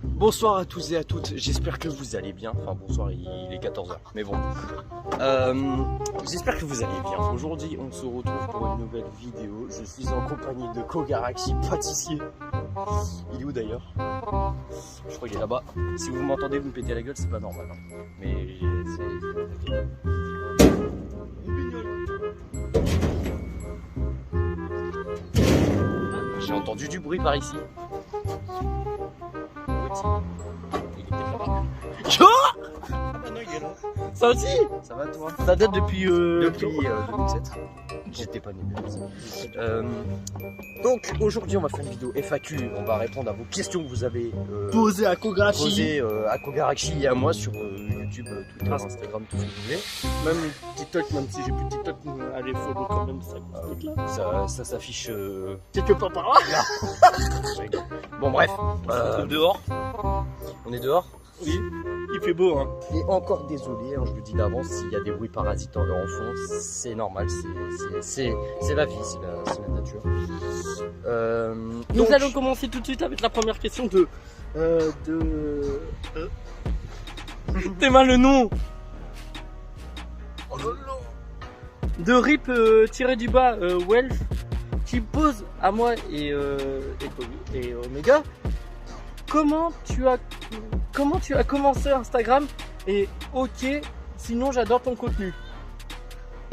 Bonsoir à tous et à toutes, j'espère que vous allez bien. Enfin bonsoir, il est 14h, mais bon. J'espère que vous allez bien. Aujourd'hui on se retrouve pour une nouvelle vidéo. Je suis en compagnie de Kogarachi, pâtissier. Il est où d'ailleurs? Je crois qu'il est là-bas. Si vous m'entendez vous me péter la gueule, c'est pas normal. Hein. Mais c'est... J'ai entendu du bruit par ici. Ça aussi? Ça va toi? Ça date depuis 2007. J'étais pas né. Donc aujourd'hui on va faire une vidéo FAQ. On va répondre à vos questions que vous avez posées à Kogarachi et à moi sur YouTube, Twitter, Instagram, tout ce que vous voulez. Même TikTok, même si j'ai plus TikTok, allez follow quand même ça. Ça s'affiche quelque part par là. Bon bref, dehors. On est dehors. Oui, il fait beau hein. Et encore désolé, hein, je le dis d'avance, s'il y a des bruits parasites en fond, c'est normal, c'est la vie, c'est la nature. Nous allons commencer tout de suite avec la première question de... T'es mal le nom. De Rip-du-bas Wealth qui pose à moi et Omega. Comment tu as commencé Instagram? Et ok, sinon j'adore ton contenu.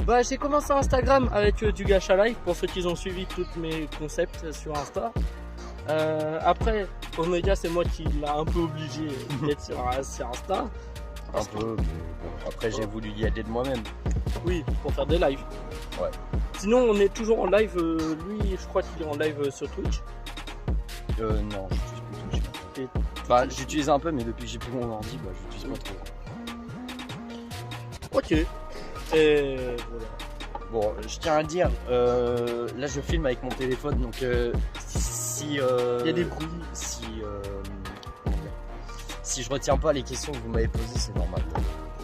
Bah j'ai commencé Instagram avec du gacha live pour ceux qui ont suivi tous mes concepts sur Insta. Après Omega c'est moi qui l'a un peu obligé d'être sur Insta. Un peu, bon, après j'ai voulu y aller de moi-même. Oui, pour faire des lives. Ouais. Sinon on est toujours en live, lui je crois qu'il est en live sur Twitch. Non, j'utilise plus Twitch. Bah j'utilise un peu mais depuis que j'ai plus mon ordi, bah j'utilise pas trop. Ok. Et voilà. Bon, je tiens à dire, là je filme avec mon téléphone donc si... il y a des bruits. Si je retiens pas les questions que vous m'avez posées, c'est normal.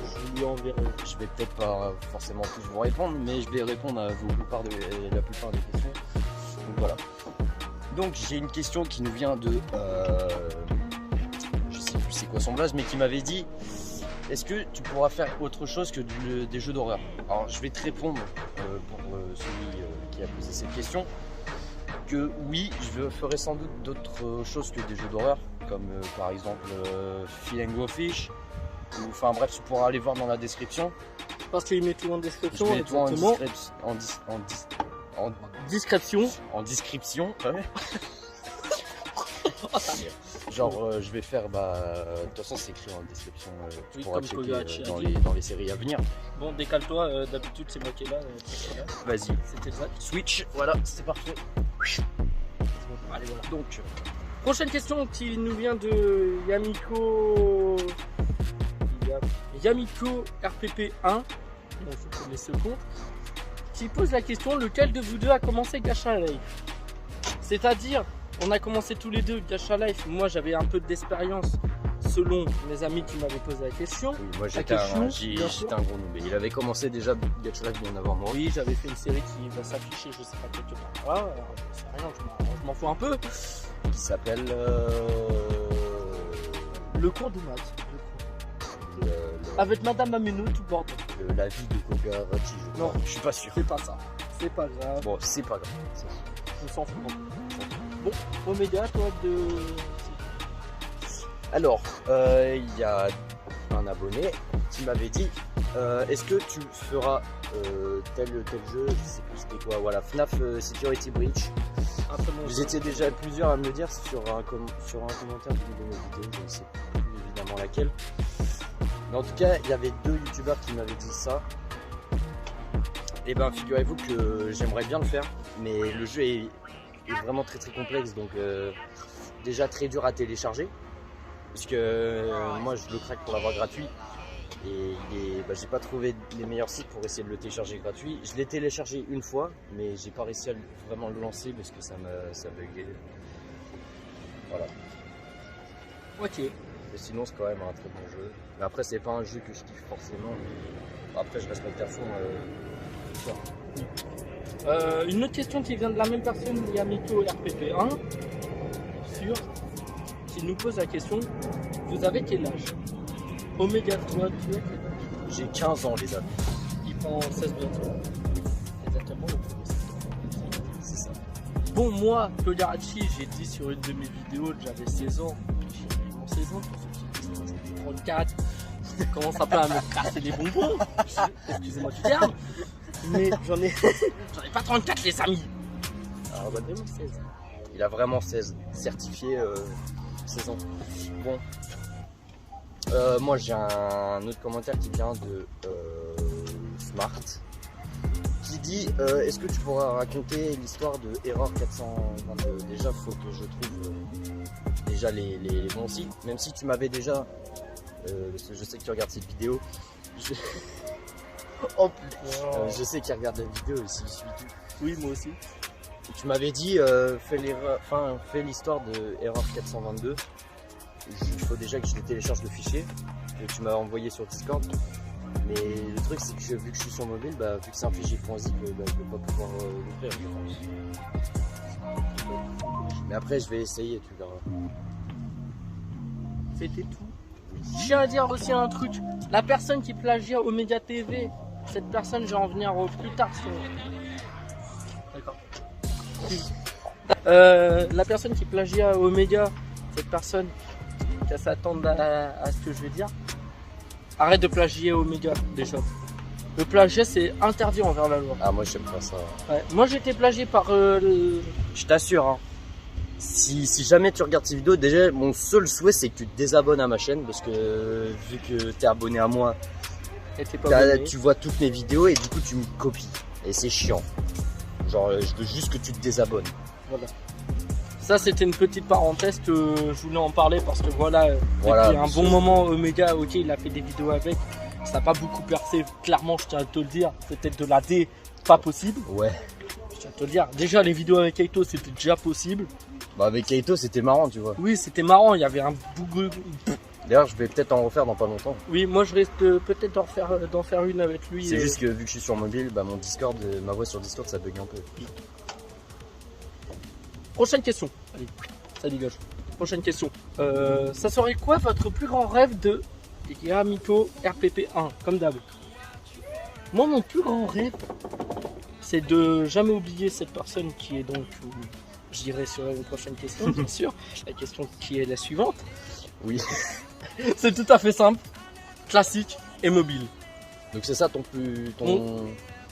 Je lui enverrai. Je vais peut-être pas forcément tous vous répondre, mais je vais répondre à la plupart des questions. Donc voilà. Donc j'ai une question qui nous vient de... je sais plus c'est quoi son blaze, mais qui m'avait dit: est-ce que tu pourras faire autre chose que des jeux d'horreur? Alors je vais te répondre pour celui qui a posé cette question. Que oui, je ferai sans doute d'autres choses que des jeux d'horreur, comme par exemple Feel and Go Fish, ou enfin bref, tu pourras aller voir dans la description. Parce qu'il met tout en description. Je mets tout en description. Ouais. Genre je vais faire de toute façon c'est écrit en description, tu pourras checker dans les séries à venir. Bon, décale-toi, d'habitude c'est moi qui est là. Vas-y, c'était ça. Switch, voilà, c'est parfait. Allez voilà. Donc prochaine question qui nous vient de Yamiko RPP1, bon, je connais ce compte, qui pose la question: lequel de vous deux a commencé Gacha Life? C'est-à-dire, on a commencé tous les deux Gacha Life. Moi j'avais un peu d'expérience selon mes amis qui m'avaient posé la question. Oui, moi j'étais un gros noob. Il avait commencé déjà Gacha Life bien avant moi. Oui, j'avais fait une série qui va s'afficher, je sais pas, quelque part. Voilà, c'est rien, je m'en fous un peu. Qui s'appelle le cours de maths. Avec Madame Ameno, tout bordel. La vie de Kogarachi. Non, je suis pas sûr. C'est pas ça. C'est pas grave. Bon, c'est pas grave. On s'en fout. Bon, Omega, toi de... Alors, il y a un abonné qui m'avait dit est-ce que tu feras tel jeu, je sais plus c'était quoi, voilà, FNAF Security Breach. Vous étiez déjà plusieurs à me le dire sur un commentaire d'une de mes vidéos, je ne sais plus évidemment laquelle. Mais en tout cas, il y avait 2 youtubeurs qui m'avaient dit ça. Et ben figurez-vous que j'aimerais bien le faire, mais le jeu est vraiment très complexe, donc déjà très dur à télécharger. Parce que moi je le craque pour l'avoir gratuit. Et j'ai pas trouvé les meilleurs sites pour essayer de le télécharger gratuit. Je l'ai téléchargé une fois, mais j'ai pas réussi à vraiment le lancer parce que ça buguait. Voilà. Ok. Mais sinon c'est quand même un très bon jeu. Mais après c'est pas un jeu que je kiffe forcément. Mais après je respecte à fond une autre question qui vient de la même personne, Yamiko RPP1, sur qui nous pose la question, vous avez quel âge? Omega, toi, tu as quel âge? J'ai 15 ans, les amis. Il prend 16 bientôt. Exactement le 1er septembre. C'est ça. Bon, moi, Togarachi, j'ai dit sur une de mes vidéos que j'avais 16 ans. J'ai mon 16 ans pour ceux qui disent que j'ai 34. Je commence un peu à me casser les bonbons. Excusez-moi du terme. Mais j'en ai pas 34, les amis. Alors, bah, vraiment 16. Il a vraiment 16. Certifié 16 ans. Bon. Moi, j'ai un autre commentaire qui vient de Smart. Qui dit est-ce que tu pourras raconter l'histoire de Error 422? Déjà, faut que je trouve déjà les bons sites. Même si tu m'avais déjà, parce que je sais que tu regardes cette vidéo. Oh putain. Je sais qu'il regarde la vidéo aussi. Oui, moi aussi. Tu m'avais dit fais l'histoire de Error 422. Il faut déjà que je télécharge le fichier que tu m'as envoyé sur Discord. Mais le truc c'est que vu que je suis sur mobile, vu que c'est un fichier .zip, je vais pas pouvoir l'ouvrir, je pense. Mais après je vais essayer, tu verras. C'était tout. Je tiens à dire aussi un truc. La personne qui plagia Omega TV, cette personne, je vais en venir plus tard sur... D'accord. La personne qui plagia Omega, cette personne qui s'attendre à ce que je vais dire, arrête de plagier Omega déjà. Le plagiat c'est interdit envers la loi. Ah moi j'aime pas ça. Ouais. Moi j'ai été plagié par Je t'assure hein. Si jamais tu regardes ces vidéos, déjà mon seul souhait c'est que tu te désabonnes à ma chaîne parce que vu que t'es abonné à moi, tu vois toutes mes vidéos et du coup tu me copies. Et c'est chiant. Genre je veux juste que tu te désabonnes. Voilà. Ça c'était une petite parenthèse que je voulais en parler parce que voilà, depuis un bon moment Omega, ok il a fait des vidéos avec, ça n'a pas beaucoup percé, clairement je tiens à te le dire, peut-être de la D, pas possible. Ouais. Je tiens à te le dire, déjà les vidéos avec Kaito c'était déjà possible. Bah avec Kaito c'était marrant tu vois. Oui c'était marrant, il y avait un bougou. D'ailleurs je vais peut-être en refaire dans pas longtemps. Oui moi je risque peut-être d'en faire une avec lui. C'est juste que vu que je suis sur mobile, mon Discord, ma voix sur Discord ça bug un peu. Prochaine question. Allez, ça dégage. Prochaine question. Ça serait quoi votre plus grand rêve de Yamiko RPP1 comme d'hab? Moi, mon plus grand rêve, c'est de jamais oublier cette personne qui est donc, je dirais sur une prochaine question, bien sûr, la question qui est la suivante. Oui. C'est tout à fait simple, classique et mobile. Donc c'est ça ton plus...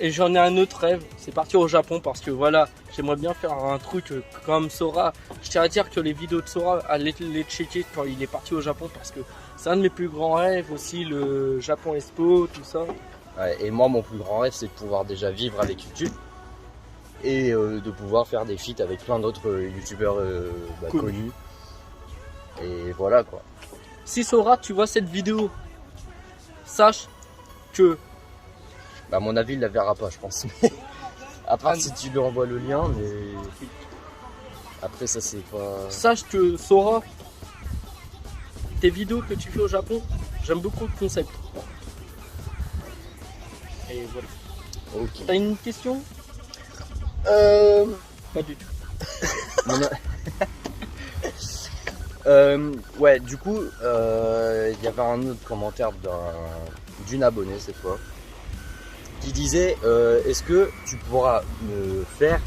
Et j'en ai un autre rêve, c'est partir au Japon parce que voilà, j'aimerais bien faire un truc comme Sora. Je tiens à dire que les vidéos de Sora, allez les checker quand il est parti au Japon parce que c'est un de mes plus grands rêves aussi, le Japon Expo, tout ça. Ouais, et moi mon plus grand rêve c'est de pouvoir déjà vivre avec YouTube et de pouvoir faire des feats avec plein d'autres youtubeurs connus. Et voilà quoi. Si Sora tu vois cette vidéo, sache que... À mon avis, il la verra pas, je pense. À part si tu lui envoies le lien, mais après ça c'est pas... Sache que Sora, tes vidéos que tu fais au Japon, j'aime beaucoup le concept. Et voilà. Ok. T'as une question? Pas du tout. Ouais, du coup, il y avait un autre commentaire d'une abonnée cette fois qui disait est-ce que tu pourras me faire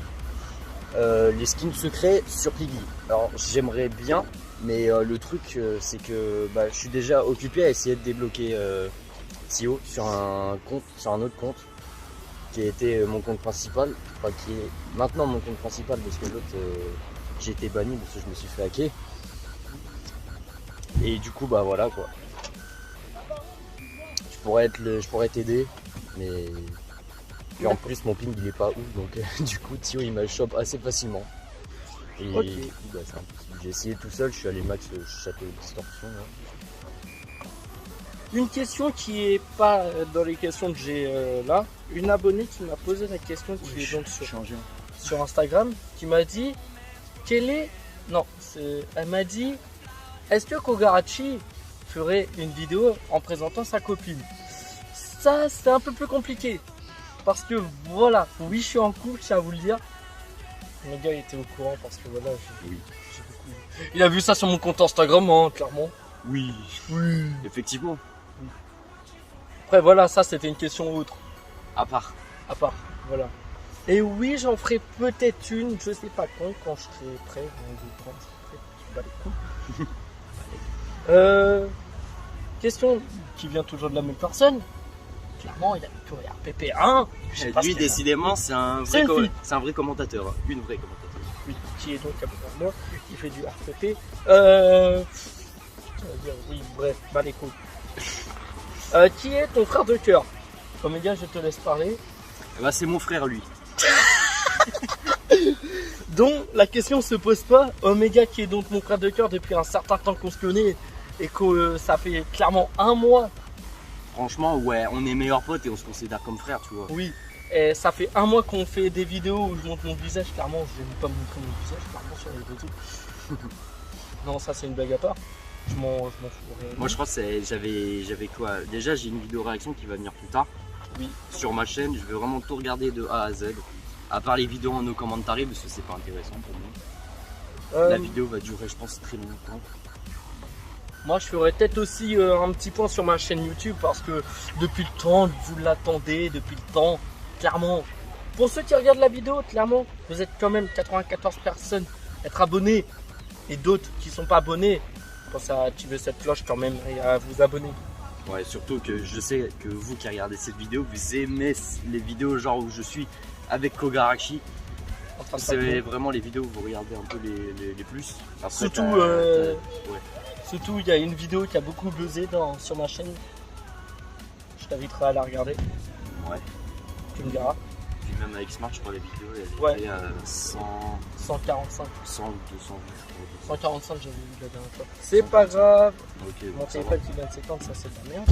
les skins secrets sur Piggy? Alors j'aimerais bien, mais le truc c'est que je suis déjà occupé à essayer de débloquer Tio sur un autre compte qui a été mon compte principal, enfin qui est maintenant mon compte principal parce que l'autre j'ai été banni parce que je me suis fait hacker. Et du coup voilà quoi. Je pourrais t'aider, mais puis en plus mon ping il est pas ouf donc du coup Tio il m'a chope assez facilement. Et okay. Du coup c'est impossible. J'ai essayé tout seul, je suis allé max château de distorsion. Là. Une question qui est pas dans les questions que j'ai là, une abonnée qui m'a posé la question qui est donc sur Instagram, qui m'a dit elle m'a dit est-ce que Kogarachi ferait une vidéo en présentant sa copine? Ça c'est un peu plus compliqué parce que voilà, oui je suis en couple, je tiens à vous le dire. Mes gars étaient au courant parce que voilà, j'ai beaucoup Il a vu ça sur mon compte Instagram, hein, clairement. Oui. Oui. Effectivement. Après, voilà, ça c'était une question autre. À part. À part, voilà. Et oui, j'en ferai peut-être une, je sais pas quand je serai prêt. Quand je serai prêt, je bats les couilles. Question qui vient toujours de la même personne. Clairement, il a tout RPP1. Lui, décidément, c'est un vrai commentateur. Hein. Une vraie commentateur. Oui, qui est donc à peu près moi, qui fait du RPP. Oui, bref, bah les couilles. Qui est ton frère de cœur? Oméga, je te laisse parler. Bah, c'est mon frère, lui. Donc, la question se pose pas. Oméga, qui est donc mon frère de cœur depuis un certain temps qu'on se connaît et que ça fait clairement un mois. Franchement, ouais, on est meilleurs potes et on se considère comme frères, tu vois. Oui, et ça fait un mois qu'on fait des vidéos où je montre mon visage. Clairement, je n'aime pas montrer mon visage, clairement, sur les réseaux. Non, ça c'est une blague à part. Je m'en fous. Moi, je crois que j'avais quoi? Déjà, j'ai une vidéo réaction qui va venir plus tard. Oui. Sur ma chaîne, je vais vraiment tout regarder de A à Z. À part les vidéos en no commentaires, parce que c'est pas intéressant pour moi. La vidéo va durer, je pense, très longtemps. Moi, je ferai peut-être aussi un petit point sur ma chaîne YouTube parce que depuis le temps, vous l'attendez, depuis le temps, clairement. Pour ceux qui regardent la vidéo, clairement, vous êtes quand même 94 personnes à être abonnés et d'autres qui sont pas abonnés. Pensez à activer cette cloche quand même et à vous abonner. Ouais, surtout que je sais que vous qui regardez cette vidéo, vous aimez les vidéos genre où je suis avec Kogarashi. C'est vraiment les vidéos où vous regardez un peu les plus. Après, surtout, ouais. Surtout, il y a une vidéo qui a beaucoup buzzé sur ma chaîne. Je t'inviterai à la regarder. Ouais. Tu me diras. Puis même avec Smart, je crois, la vidéo, elle était à 145. 100 ou 200 vues. 145, j'avais vu la dernière fois. C'est pas grave. Okay, mon téléphone qui vient de s'éteindre, ça c'est de la merde.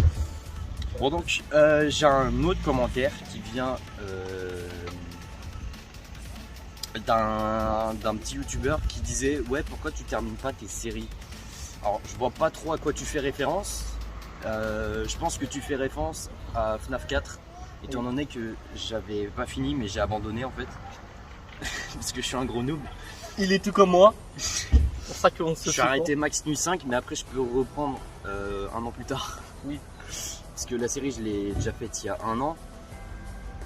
Bon, donc, j'ai un autre commentaire qui vient d'un petit youtubeur qui disait: ouais, pourquoi tu termines pas tes séries? Alors, je vois pas trop à quoi tu fais référence. Je pense que tu fais référence à FNAF 4, étant donné que j'avais pas fini, mais j'ai abandonné en fait. Parce que je suis un gros noob. Il est tout comme moi. C'est pour ça qu'on se Je suis arrêté Max Nu 5, mais après je peux reprendre un an plus tard. Oui. Parce que la série, je l'ai déjà faite il y a un an.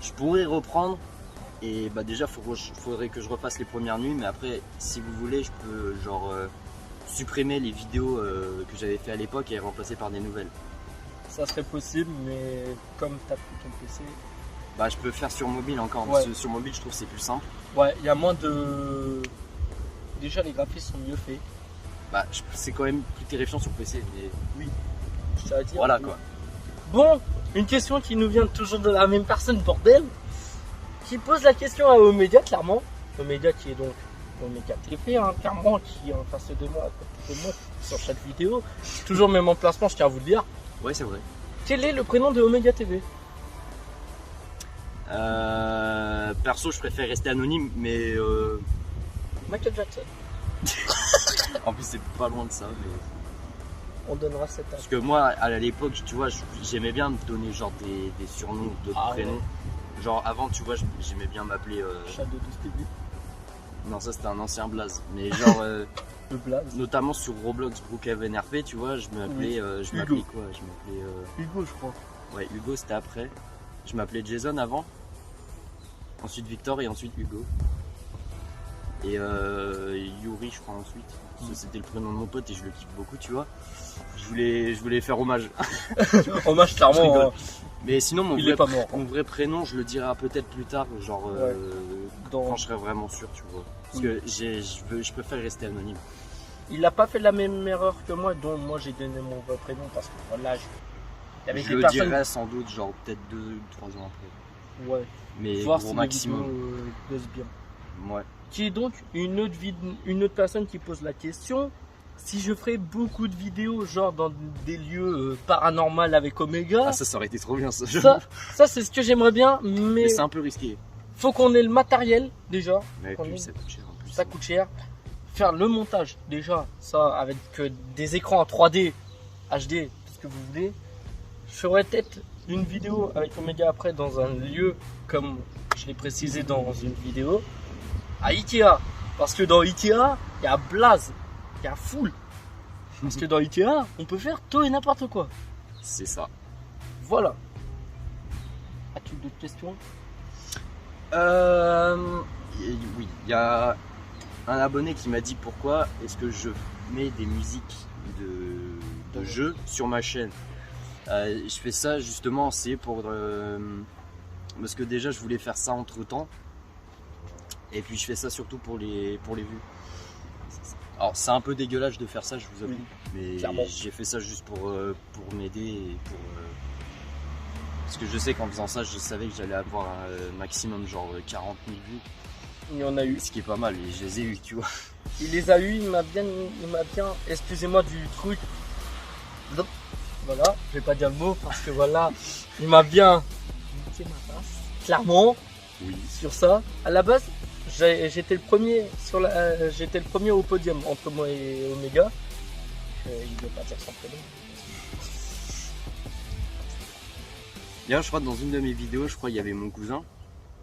Je pourrais reprendre. Et bah déjà, faudrait que je refasse les premières nuits. Mais après, si vous voulez, je peux genre supprimer les vidéos que j'avais fait à l'époque et les remplacer par des nouvelles. Ça serait possible, mais comme tu as pris ton PC... Bah je peux faire sur mobile encore, ouais. Parce que sur mobile je trouve que c'est plus simple. Ouais, il y a moins de... Déjà les graphismes sont mieux faits. Bah c'est quand même plus terrifiant sur PC, mais oui. Je t'ai à dire. Voilà oui. quoi. Bon, une question qui nous vient toujours de la même personne, bordel. Qui pose la question à Oméga, clairement. Oméga qui est donc Oméga TV, hein, clairement, qui est en face de moi, à côté de moi, sur chaque vidéo. Toujours même emplacement, je tiens à vous le dire. Ouais, c'est vrai. Quel est le prénom de Oméga TV? Perso, je préfère rester anonyme, mais Michael Jackson. En plus, c'est pas loin de ça. Mais... On donnera cette Parce que moi, à l'époque, tu vois, j'aimais bien me donner genre des surnoms, d'autres prénoms. Ouais. Genre avant, tu vois, j'aimais bien m'appeler. Shadow de Stevie. Non, ça c'était un ancien blaze. Mais genre. Le blaze. Notamment sur Roblox Brookhaven RP, tu vois, je m'appelais. Je m'appelais quoi? Je m'appelais. Hugo, je crois. Ouais, Hugo c'était après. Je m'appelais Jason avant. Ensuite Victor et ensuite Hugo. Et Yuri, je crois, ensuite. C'était le prénom de mon pote et je le kiffe beaucoup, tu vois. Je voulais faire hommage. Hommage, clairement. Mais sinon, il est pas mort. Mon vrai prénom, je le dirai peut-être plus tard, genre quand je serai vraiment sûr, tu vois. Parce que je préfère rester anonyme. Il n'a pas fait la même erreur que moi, dont moi j'ai donné mon vrai prénom parce que voilà, je le dirai sans doute, genre peut-être 2 ou 3 ans après. Ouais. Mais voir au si maximum. Les vidéos bien. Ouais. Qui est donc une autre personne qui pose la question: si je ferais beaucoup de vidéos genre dans des lieux paranormaux avec Oméga. Ah, ça aurait été trop bien ça. Ça c'est ce que j'aimerais bien, mais c'est un peu risqué. Faut qu'on ait le matériel déjà. Mais puis, ça coûte cher en plus. Ça coûte cher. Faire le montage déjà, ça avec des écrans en 3D, HD, tout ce que vous voulez. Je ferais peut-être une vidéo avec Oméga après dans un lieu comme je l'ai précisé dans une vidéo à Ikea, parce que dans Ikea il y a Blaze il y a full. Parce que dans Ikea, on peut faire tout et n'importe quoi. C'est ça. Voilà. As-tu d'autres questions? Oui, il y a un abonné qui m'a dit pourquoi est-ce que je mets des musiques de jeux sur ma chaîne. Je fais ça justement, c'est pour... parce que déjà je voulais faire ça entre temps. Et puis je fais ça surtout pour les vues. Alors c'est un peu dégueulasse de faire ça, je vous avoue. Mais j'ai fait ça juste pour m'aider et pour... Parce que je sais qu'en faisant ça, je savais que j'allais avoir un maximum genre 40 000 vues. Il y en a eu. Ce qui est pas mal, et je les ai eu, tu vois. Il les a eu, il m'a bien, excusez-moi du truc. Voilà, je vais pas dire le mot parce que voilà, il m'a bien niqué ma face. Clairement, oui. Sur ça. À la base, j'étais le premier j'étais le premier au podium entre moi et Omega. Il ne veut pas dire son prénom. D'ailleurs, je crois que dans une de mes vidéos, il y avait mon cousin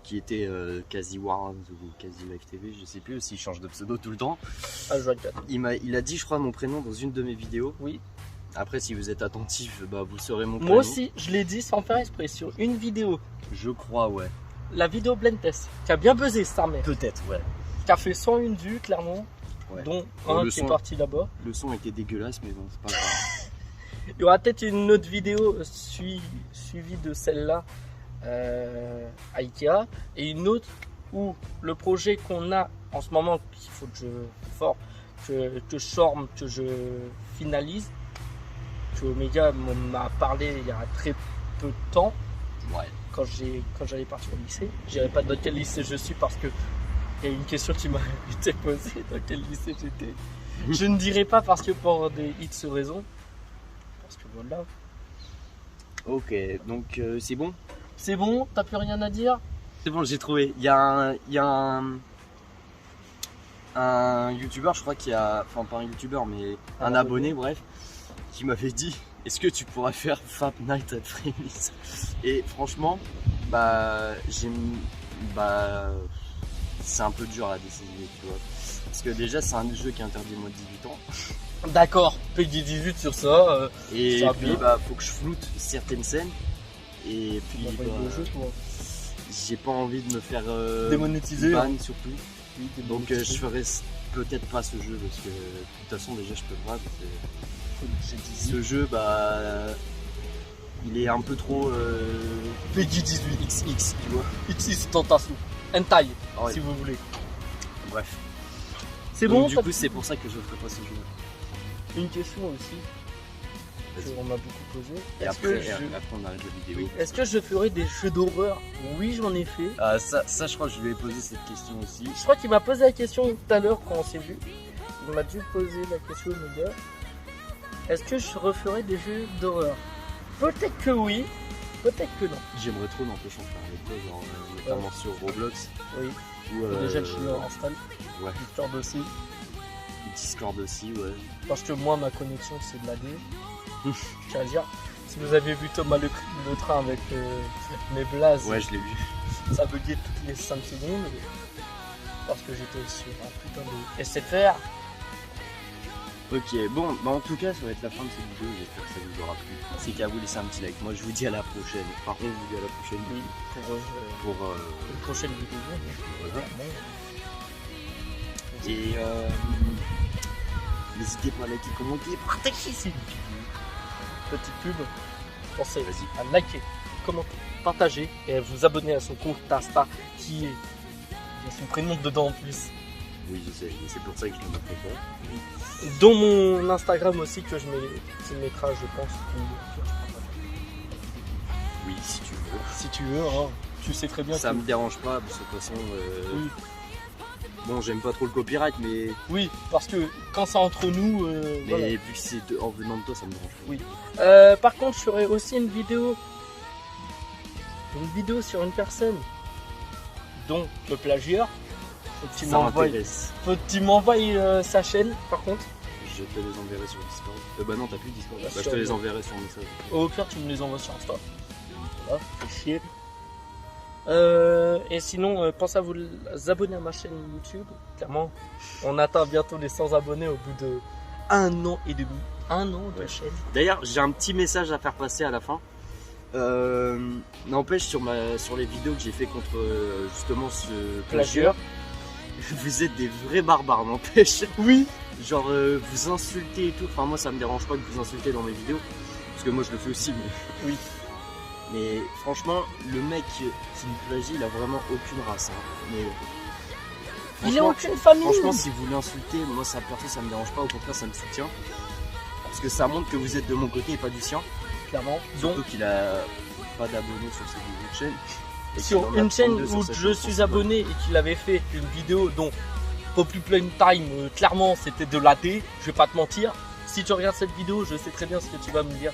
qui était Quasi Warren ou Quasi Live TV, je sais plus s'il change de pseudo tout le temps. Ah, je vois le cas. Il a dit, je crois, mon prénom dans une de mes vidéos. Oui. Après, si vous êtes attentif, bah, vous saurez mon prénom. Moi aussi, je l'ai dit sans faire exprès sur une vidéo. Je crois, ouais. La vidéo Blend Test, qui a bien buzzé, ça, mais. Peut-être, ouais. Qui a fait 101 vues, clairement. Ouais. Dont un qui est parti là-bas. Le son était dégueulasse, mais bon, c'est pas grave. Il y aura peut-être une autre vidéo suivie de celle-là à Ikea et une autre où le projet qu'on a en ce moment qu'il faut que je finalise, que Omega m'a parlé il y a très peu de temps. Ouais. Quand j'allais partir au lycée, je dirais pas dans quel lycée je suis parce que il y a une question qui m'a été posée, dans quel lycée j'étais. Je ne dirai pas parce que pour des X raisons. Parce que voilà. Ok, donc c'est bon? C'est bon, t'as plus rien à dire? C'est bon, j'ai trouvé. Il y a un youtubeur, je crois qu'il y a, enfin pas un youtubeur, mais un abonné, bref, qui m'avait dit est-ce que tu pourras faire Fap Night at Freddy's? Et franchement, c'est un peu dur à décider, tu vois. Parce que déjà, c'est un jeu qui est interdit moins de 18 ans. D'accord, Peggy 18 sur ça. Et puis, faut que je floute certaines scènes. Et puis, j'ai pas envie de me faire démonétiser. Ban surtout. Oui, donc, je ferai peut-être pas ce jeu parce que de toute façon, déjà, je peux pas. Ce jeu, il est un peu trop. Peggy 18 XX, tu vois. XX Tentatsu. Hentai, ouais. Si vous voulez. Bref. C'est bon. Du coup, c'est pour ça que je ferai pas ce jeu. Une question aussi. On m'a beaucoup posé. Et après, on arrête la vidéo. Est-ce que je ferai des jeux d'horreur? Oui, j'en ai fait. Ah, ça, je crois que je lui ai posé cette question aussi. Je crois qu'il m'a posé la question tout à l'heure quand on s'est vu. Il m'a dû poser la question au gars. Est-ce que je referai des jeux d'horreur? Peut-être que oui, peut-être que non. J'aimerais trop n'empêcher de faire avec toi, genre, notamment sur Roblox. Oui. Déjà que je suis installé. Ouais. Discord aussi. Discord aussi, ouais. Parce que moi, ma connexion, c'est de la D. Je tiens à dire. Si vous avez vu Thomas le train avec mes blazes. Ouais, je l'ai vu. Ça buguait toutes les 5 secondes. Parce que j'étais sur un putain de SFR. Ok, bon, en tout cas, ça va être la fin de cette vidéo. J'espère que ça vous aura plu. C'est qu'à vous laisser un petit like. Moi, je vous dis à la prochaine. Par contre, je vous dis à la prochaine. Oui, pour une prochaine vidéo. Voilà. Et n'hésitez pas à liker, commenter, partager cette vidéo. Petite pub. Pensez à liker, commenter, partager et à vous abonner à son compte Insta qui est. Il y a son prénom dedans en plus. Oui, je sais, c'est pour ça que je ne le mettrai pas. Dont mon Instagram aussi que qui mettra, je pense. Oui, si tu veux. Si tu veux, hein. Tu sais très bien. Ça me dérange pas, parce que de toute façon. Oui. Bon, j'aime pas trop le copyright, mais. Oui, parce que quand c'est entre nous. Mais voilà. vu que c'est en venant de toi, ça me dérange pas. Oui. Par contre, je ferai aussi une vidéo sur une personne dont le plagieur. Faut que tu m'envoies sa chaîne par contre. Je te les enverrai sur Discord. Bah non, t'as plus Discord. Bah, je te les enverrai sur message. Au pire, tu me les envoies sur Insta. Voilà, fais chier. Et sinon, pensez à vous abonner à ma chaîne YouTube. Clairement, on atteint bientôt les 100 abonnés au bout de 1 an et demi. 1 an de chaîne. D'ailleurs, j'ai un petit message à faire passer à la fin. N'empêche, sur les vidéos que j'ai fait contre justement ce plagieur, vous êtes des vrais barbares, n'empêche. Oui. Genre, vous insultez et tout. Enfin, moi, ça me dérange pas que vous insultez dans mes vidéos. Parce que moi, je le fais aussi. Mais... Oui. Mais franchement, le mec qui me plagie, il a vraiment aucune race. Hein. Mais, il a aucune famille. Franchement, si vous l'insultez, moi, ça me dérange pas. Au contraire, ça me soutient. Parce que ça montre que vous êtes de mon côté et pas du sien. Clairement. Surtout qu'il a pas d'abonnés sur cette chaîne. Et sur une chaîne où je suis abonné et qu'il avait fait une vidéo dont Poppy Playtime, clairement c'était de l'AD, je vais pas te mentir. Si tu regardes cette vidéo, je sais très bien ce que tu vas me dire.